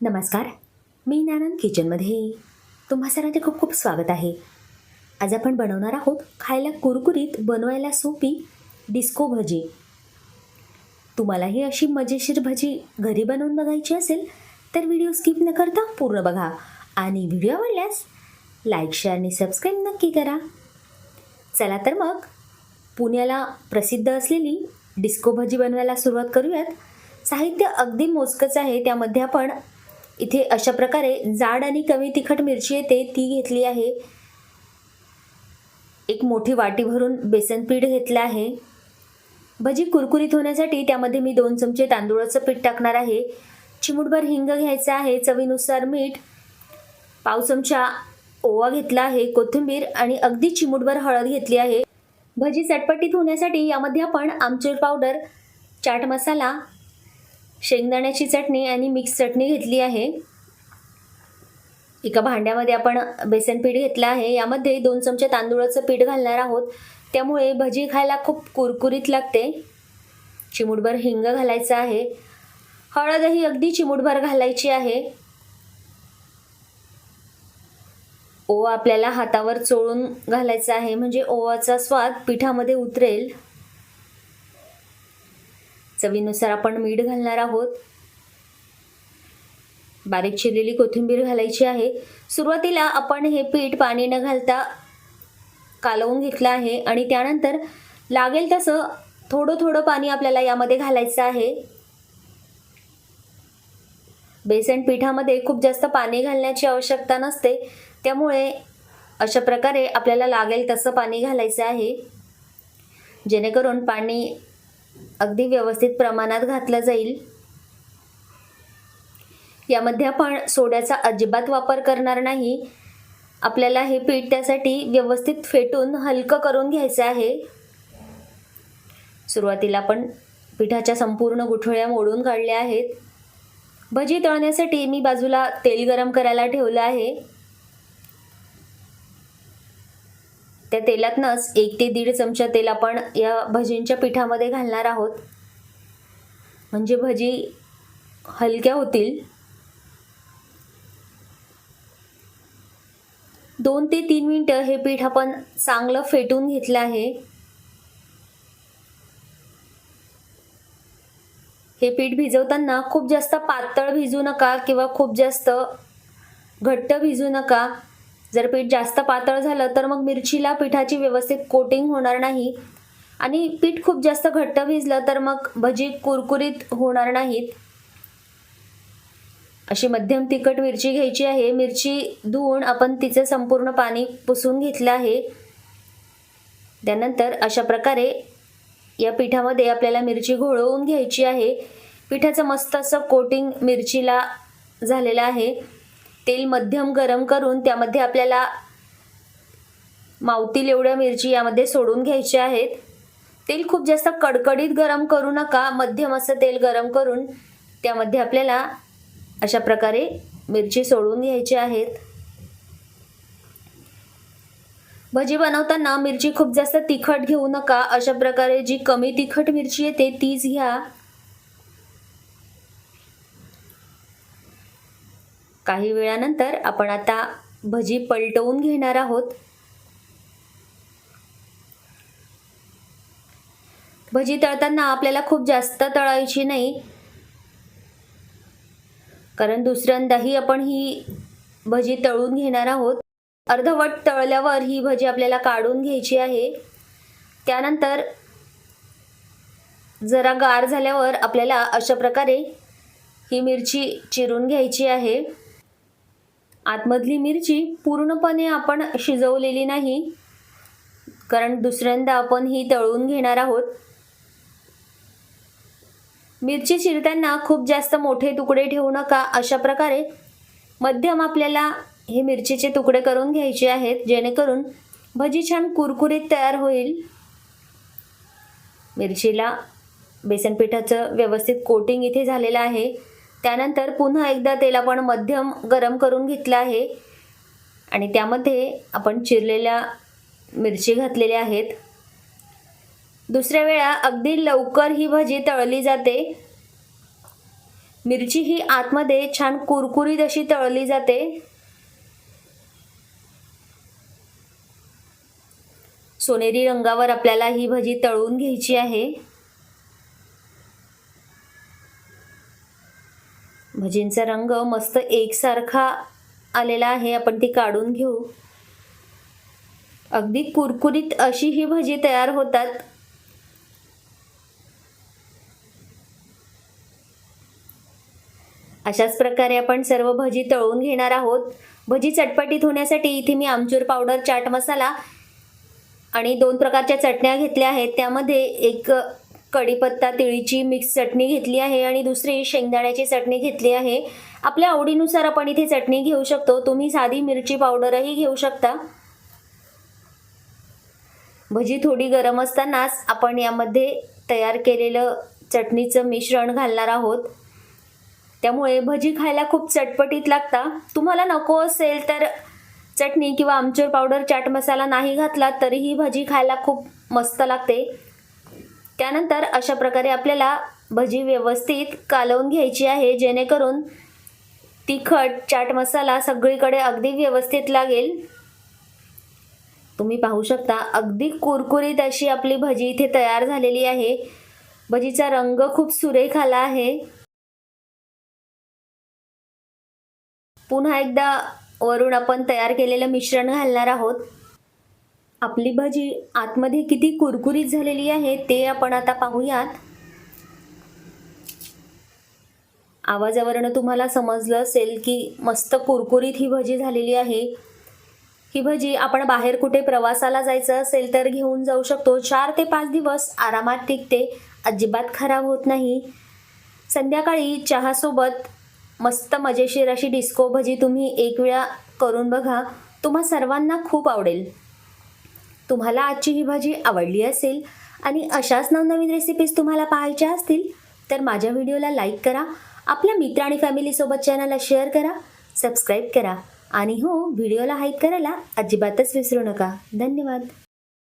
नमस्कार. मी नानंद किचनमध्ये तुम्हा सर्वांचे खूप खूप स्वागत आहे. आज आपण बनवणार आहोत खायला कुरकुरीत, बनवायला सोपी डिस्को भजी. तुम्हालाही अशी मजेशीर भजी घरी बनवून बघायची असेल तर व्हिडिओ स्किप न करता पूर्ण बघा आणि व्हिडिओ आवडल्यास लाईक, शेअर आणि सबस्क्राईब नक्की करा. चला तर मग पुण्याला प्रसिद्ध असलेली डिस्को भजी बनवायला सुरुवात करूयात. साहित्य अगदी मोजकंच आहे. त्यामध्ये आपण इथे अशा प्रकारे जाड आणि कमी तिखट मिरची येते ती घेतली आहे. एक मोठी वाटी भरून बेसन पीठ घेतलं आहे. भजी कुरकुरीत होण्यासाठी त्यामध्ये मी 2 चमचे तांदूळाचं पीठ टाकणार आहे. चिमूटभर हिंग घ्यायचं आहे, चवीनुसार मीठ, पाव चमचा ओवा घेतला आहे, कोथिंबीर आणि अगदी चिमूटभर हळद घेतली आहे. भजी चटपटीत होण्यासाठी यामध्ये आपण आमचूर पावडर, चाट मसाला, शेंगदाण्याची चटणी आणि मिक्स चटणी घेतली आहे. एका भांड्यामध्ये आपण बेसन पीठ घेतलं आहे. यामध्ये 2 चमचे तांदूळाचं पीठ घालणार आहोत. त्यामुळे भजी खायला खूप कुरकुरीत लागते. चिमूटभर हिंग घालायचं आहे. हळदही अगदी चिमूटभर घालायची आहे. ओवा आपल्याला हातावर चोळून घालायचा आहे, म्हणजे ओवाचा स्वाद पिठामध्ये उतरेल. चवीनुसार आपण मीठ घालणार आहोत. बारीक चिरलेली कोथिंबीर घालायची आहे. सुरुवातीला आपण हे पीठ पाणी न घालता कालवून घेतलं आहे आणि त्यानंतर लागेल तसं थोडं थोडं पाणी आपल्याला यामध्ये घालायचं आहे. बेसन पिठामध्ये खूप जास्त पाणी घालण्याची आवश्यकता नसते. त्यामुळे अशा प्रकारे आपल्याला लागेल तसं पाणी घालायचं आहे, जेणेकरून पाणी अगदी व्यवस्थित प्रमाणात घातलं जाईल. यामध्ये आपण सोड्याचा अजिबात वापर करणार नाही. आपल्याला हे पीठ त्यासाठी व्यवस्थित फेटून हलकं करून घ्यायचं आहे. सुरुवातीला आपण पिठाच्या संपूर्ण गुठळ्या मोडून काढल्या आहेत. भजी तळण्यासाठी मी बाजूला तेल गरम करायला ठेवलं आहे. त्या तेलातनंच 1 ते 1.5 चमचा तेल आपण या भजींच्या पिठामध्ये घालणार आहोत, म्हणजे भजी हलक्या होतील. 2 ते 3 मिनिटं हे पीठ आपण चांगलं फेटून घेतलं आहे. हे पीठ भिजवताना खूप जास्त पातळ भिजू नका किंवा खूप जास्त घट्ट भिजू नका. जर पीठ जास्त पातळ झालं तर मग मिरचीला पिठाची व्यवस्थित कोटिंग होणार नाही आणि पीठ खूप जास्त घट्ट भिजलं तर मग भजी कुरकुरीत होणार नाहीत. अशी मध्यम तिखट मिरची घ्यायची आहे. मिरची धुवून आपण तिचे संपूर्ण पाणी पुसून घेतलं आहे. त्यानंतर अशा प्रकारे या पिठामध्ये आपल्याला मिरची घोळवून घ्यायची आहे. पिठाचं मस्त असं कोटिंग मिरचीला झालेलं आहे. तेल मध्यम गरम करून त्यामध्ये आपल्याला मावतील एवढ्या मिरची यामध्ये सोडून घ्यायच्या आहेत. तेल खूप जास्त कडकडीत गरम करू नका. मध्यम असं तेल गरम करून त्यामध्ये आपल्याला अशा प्रकारे मिरची सोडून घ्यायची आहेत. भजी बनवताना मिरची खूप जास्त तिखट घेऊ नका. अशा प्रकारे जी कमी तिखट मिरची येते तीच घ्या. काही वेळानंतर आपण आता भजी पलटवून घेणार आहोत. भजी तळताना आपल्याला खूप जास्त तळायची नाही, कारण दुसऱ्यांदाही आपण ही भजी तळून घेणार आहोत. अर्धवट तळल्यावर ही भजी आपल्याला काढून घ्यायची आहे. त्यानंतर जरा गार झाल्यावर आपल्याला अशा प्रकारे ही मिरची चिरून घ्यायची आहे. आतमधली मिरची पूर्णपणे आपण शिजवलेली नाही, कारण दुसऱ्यांदा आपण ही तळून घेणार आहोत. मिरची चिरताना खूप जास्त मोठे तुकडे ठेवू नका. अशा प्रकारे मध्यम आपल्याला हे मिरचीचे तुकडे करून घ्यायचे आहेत, जेणेकरून भजी छान कुरकुरीत तयार होईल. मिरचीला बेसन पिठाचं व्यवस्थित कोटिंग इथे झालेलं आहे. त्यानंतर पुन्हा एकदा तेल आपण मध्यम गरम करून घेतलं आहे आणि त्यामध्ये आपण चिरलेल्या मिरची घातलेल्या आहेत. दुसऱ्या वेळा अगदी लवकर ही भजी तळली जाते. मिरची ही आतमध्ये छान कुरकुरीत अशी तळली जाते. सोनेरी रंगावर आपल्याला ही भजी तळून घ्यायची आहे. भजींचा रंग मस्त एकसारखा आलेला आहे. आपण ती काढून घेऊ. अगदी कुरकुरीत अशी ही भजी तयार होतात. अशाच प्रकारे आपण सर्व भजी तळून घेणार आहोत. भजी चटपटीत होण्यासाठी इथे मी आमचूर पावडर, चाट मसाला आणि 2 प्रकारच्या चटण्या घेतल्या आहेत. त्यामध्ये एक कढीपत्ता तिळीची मिक्स चटणी घेतली आहे आणि दुसरी शेंगदाण्याची चटणी घेतली आहे. आपल्या आवडीनुसार आपण इथे चटणी घेऊ शकतो. तुम्ही साधी मिरची पावडरही घेऊ शकता. भजी थोडी गरम असतानाच आपण यामध्ये तयार केलेलं चटणीचं मिश्रण घालणार आहोत. त्यामुळे भजी खायला खूप चटपटीत लागतात. तुम्हाला नको असेल तर चटणी किंवा आमचूर पावडर, चाट मसाला नाही घातला तरीही भजी खायला खूप मस्त लागते. त्यानंतर अशा प्रकारे आपल्याला भजी व्यवस्थित कालवून घ्यायची आहे, जेणेकरून तिखट, चाट मसाला सगळीकडे अगदी व्यवस्थित लागेल. तुम्ही पाहू शकता अगदी कुरकुरीत अशी आपली भजी इथे तयार झालेली आहे. भजीचा रंग खूप सुरेख आला आहे. पुन्हा एकदा वरून आपण तयार केलेलं मिश्रण घालणार आहोत. आपली भजी आतमध्ये किती कुरकुरीत झालेली आहे ते आपण आता पाहूयात. आवाजावरून तुम्हाला समजलं असेल की मस्त कुरकुरीत ही भजी झालेली आहे. ही भजी आपण बाहेर कुठे प्रवासाला जायचं असेल तर घेऊन जाऊ शकतो. 4 ते 5 दिवस आरामात टिकते, अजिबात खराब होत नाही. संध्याकाळी चहासोबत मस्त मजेशीर अशी डिस्को भजी तुम्ही एक वेळा करून बघा. तुम्हा सर्वांना खूप आवडेल. तुम्हाला आजची ही भाजी आवडली असेल आणि अशाच नवनवीन रेसिपीज तुम्हाला पाहायच्या असतील तर माझ्या व्हिडिओला लाईक करा, आपल्या मित्र आणि फॅमिलीसोबत चॅनलला शेअर करा, सबस्क्राईब करा आणि हो, व्हिडिओला हाईप करायला अजिबातच विसरू नका. धन्यवाद.